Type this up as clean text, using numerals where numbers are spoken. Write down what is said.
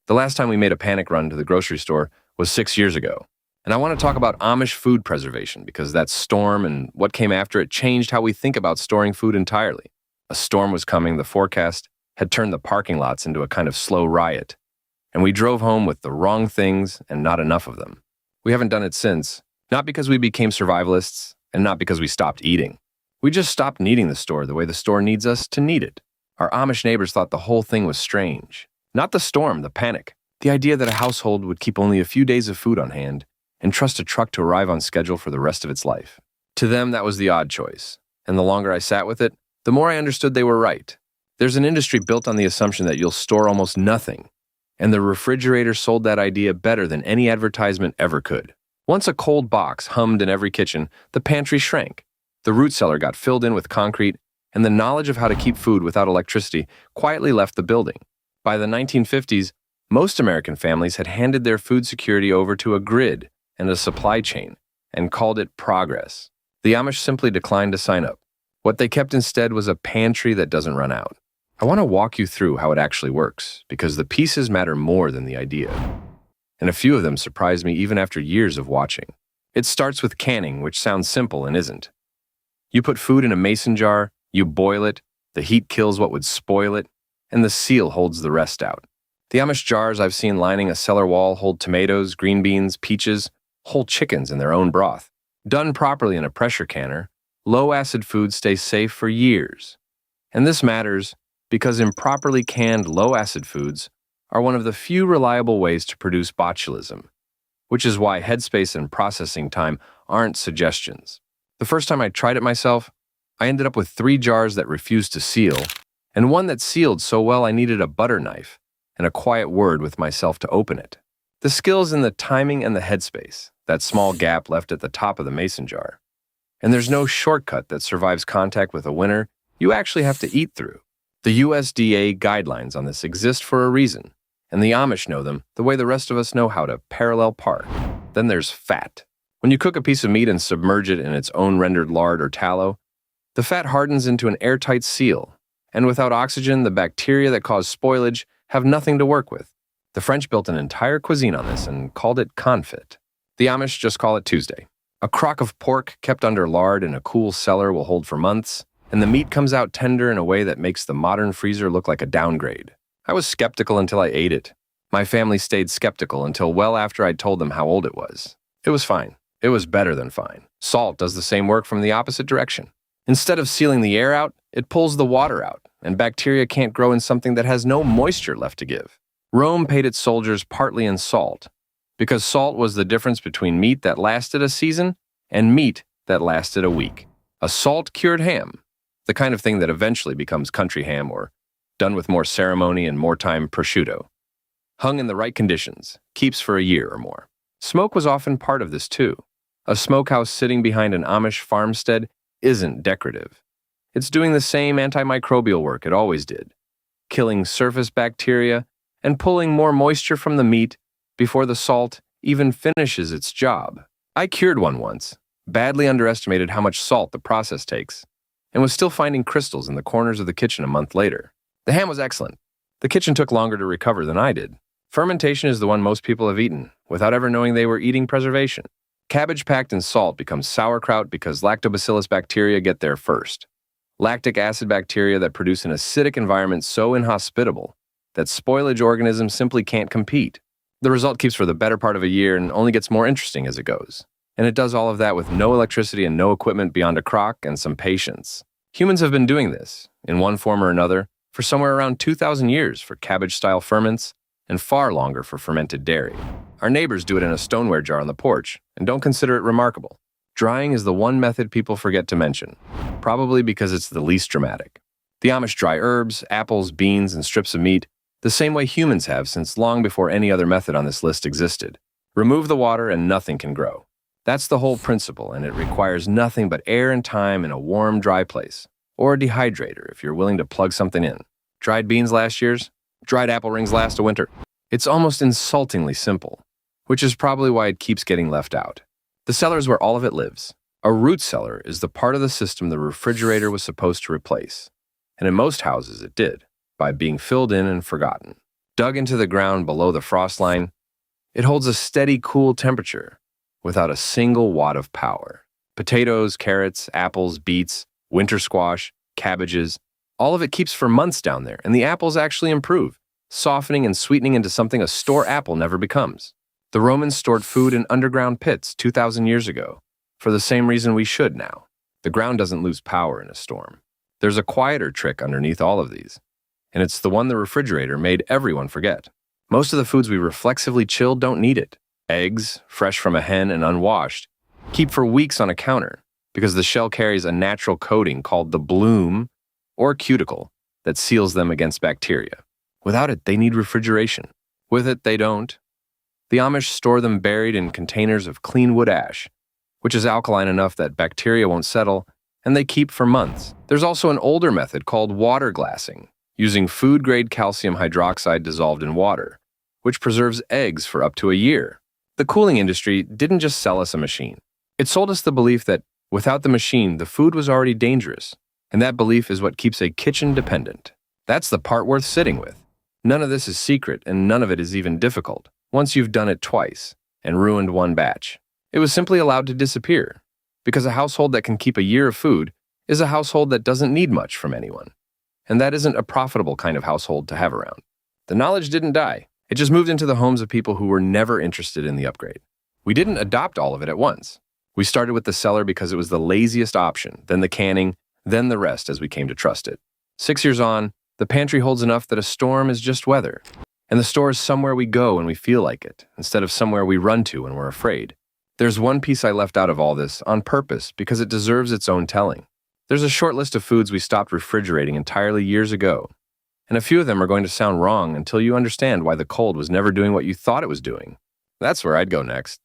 The last time we made a panic run to the grocery store was 6 years ago. And I want to talk about Amish food preservation because that storm and what came after it changed how we think about storing food entirely. A storm was coming, the forecast had turned the parking lots into a kind of slow riot, and we drove home with the wrong things and not enough of them. We haven't done it since, not because we became survivalists and not because we stopped eating. We just stopped needing the store the way the store needs us to need it. Our Amish neighbors thought the whole thing was strange. Not the storm, the panic. The idea that a household would keep only a few days of food on hand and trust a truck to arrive on schedule for the rest of its life. To them, that was the odd choice. And the longer I sat with it, the more I understood they were right. There's an industry built on the assumption that you'll store almost nothing, and the refrigerator sold that idea better than any advertisement ever could. Once a cold box hummed in every kitchen, the pantry shrank. The root cellar got filled in with concrete, and the knowledge of how to keep food without electricity quietly left the building. By the 1950s, most American families had handed their food security over to a grid and a supply chain, and called it progress. The Amish simply declined to sign up. What they kept instead was a pantry that doesn't run out. I want to walk you through how it actually works, because the pieces matter more than the idea. And a few of them surprised me even after years of watching. It starts with canning, which sounds simple and isn't. You put food in a mason jar, you boil it, the heat kills what would spoil it, and the seal holds the rest out. The Amish jars I've seen lining a cellar wall hold tomatoes, green beans, peaches, whole chickens in their own broth. Done properly in a pressure canner, low-acid foods stay safe for years. And this matters because improperly canned low-acid foods are one of the few reliable ways to produce botulism, which is why headspace and processing time aren't suggestions. The first time I tried it myself, I ended up with 3 jars that refused to seal, and one that sealed so well I needed a butter knife and a quiet word with myself to open it. The skill's in the timing and the headspace, that small gap left at the top of the mason jar. And there's no shortcut that survives contact with a winner you actually have to eat through. The USDA guidelines on this exist for a reason, and the Amish know them the way the rest of us know how to parallel park. Then there's fat. When you cook a piece of meat and submerge it in its own rendered lard or tallow, the fat hardens into an airtight seal, and without oxygen, the bacteria that cause spoilage have nothing to work with. The French built an entire cuisine on this and called it confit. The Amish just call it Tuesday. A crock of pork kept under lard in a cool cellar will hold for months, and the meat comes out tender in a way that makes the modern freezer look like a downgrade. I was skeptical until I ate it. My family stayed skeptical until well after I'd told them how old it was. It was fine. It was better than fine. Salt does the same work from the opposite direction. Instead of sealing the air out, it pulls the water out, and bacteria can't grow in something that has no moisture left to give. Rome paid its soldiers partly in salt, because salt was the difference between meat that lasted a season and meat that lasted a week. A salt-cured ham, the kind of thing that eventually becomes country ham or, done with more ceremony and more time, prosciutto. Hung in the right conditions, keeps for a year or more. Smoke was often part of this too. A smokehouse sitting behind an Amish farmstead isn't decorative. It's doing the same antimicrobial work it always did, killing surface bacteria and pulling more moisture from the meat before the salt even finishes its job. I cured one once, badly underestimated how much salt the process takes, and was still finding crystals in the corners of the kitchen a month later. The ham was excellent. The kitchen took longer to recover than I did. Fermentation is the one most people have eaten, without ever knowing they were eating preservation. Cabbage packed in salt becomes sauerkraut because lactobacillus bacteria get there first. Lactic acid bacteria that produce an acidic environment so inhospitable that spoilage organisms simply can't compete. The result keeps for the better part of a year and only gets more interesting as it goes. And it does all of that with no electricity and no equipment beyond a crock and some patience. Humans have been doing this, in one form or another, for somewhere around 2,000 years for cabbage-style ferments and far longer for fermented dairy. Our neighbors do it in a stoneware jar on the porch and don't consider it remarkable. Drying is the one method people forget to mention, probably because it's the least dramatic. The Amish dry herbs, apples, beans, and strips of meat the same way humans have since long before any other method on this list existed. Remove the water and nothing can grow. That's the whole principle, and it requires nothing but air and time in a warm, dry place, or a dehydrator if you're willing to plug something in. Dried beans last year's, dried apple rings last a winter. It's almost insultingly simple, which is probably why it keeps getting left out. The cellar is where all of it lives. A root cellar is the part of the system the refrigerator was supposed to replace, and in most houses it did, by being filled in and forgotten. Dug into the ground below the frost line, it holds a steady, cool temperature without a single watt of power. Potatoes, carrots, apples, beets, winter squash, cabbages, all of it keeps for months down there, and the apples actually improve, softening and sweetening into something a store apple never becomes. The Romans stored food in underground pits 2,000 years ago, for the same reason we should now. The ground doesn't lose power in a storm. There's a quieter trick underneath all of these, and it's the one the refrigerator made everyone forget. Most of the foods we reflexively chilled don't need it. Eggs, fresh from a hen and unwashed, keep for weeks on a counter because the shell carries a natural coating called the bloom or cuticle that seals them against bacteria. Without it, they need refrigeration. With it, they don't. The Amish store them buried in containers of clean wood ash, which is alkaline enough that bacteria won't settle, and they keep for months. There's also an older method called water glassing, using food-grade calcium hydroxide dissolved in water, which preserves eggs for up to a year. The cooling industry didn't just sell us a machine. It sold us the belief that without the machine, the food was already dangerous, and that belief is what keeps a kitchen dependent. That's the part worth sitting with. None of this is secret, and none of it is even difficult, once you've done it twice and ruined one batch. It was simply allowed to disappear, because a household that can keep a year of food is a household that doesn't need much from anyone. And that isn't a profitable kind of household to have around. The knowledge didn't die. It just moved into the homes of people who were never interested in the upgrade. We didn't adopt all of it at once. We started with the cellar because it was the laziest option, then the canning, then the rest as we came to trust it. 6 years on, the pantry holds enough that a storm is just weather. And the store is somewhere we go when we feel like it, instead of somewhere we run to when we're afraid. There's one piece I left out of all this on purpose because it deserves its own telling. There's a short list of foods we stopped refrigerating entirely years ago, and a few of them are going to sound wrong until you understand why the cold was never doing what you thought it was doing. That's where I'd go next.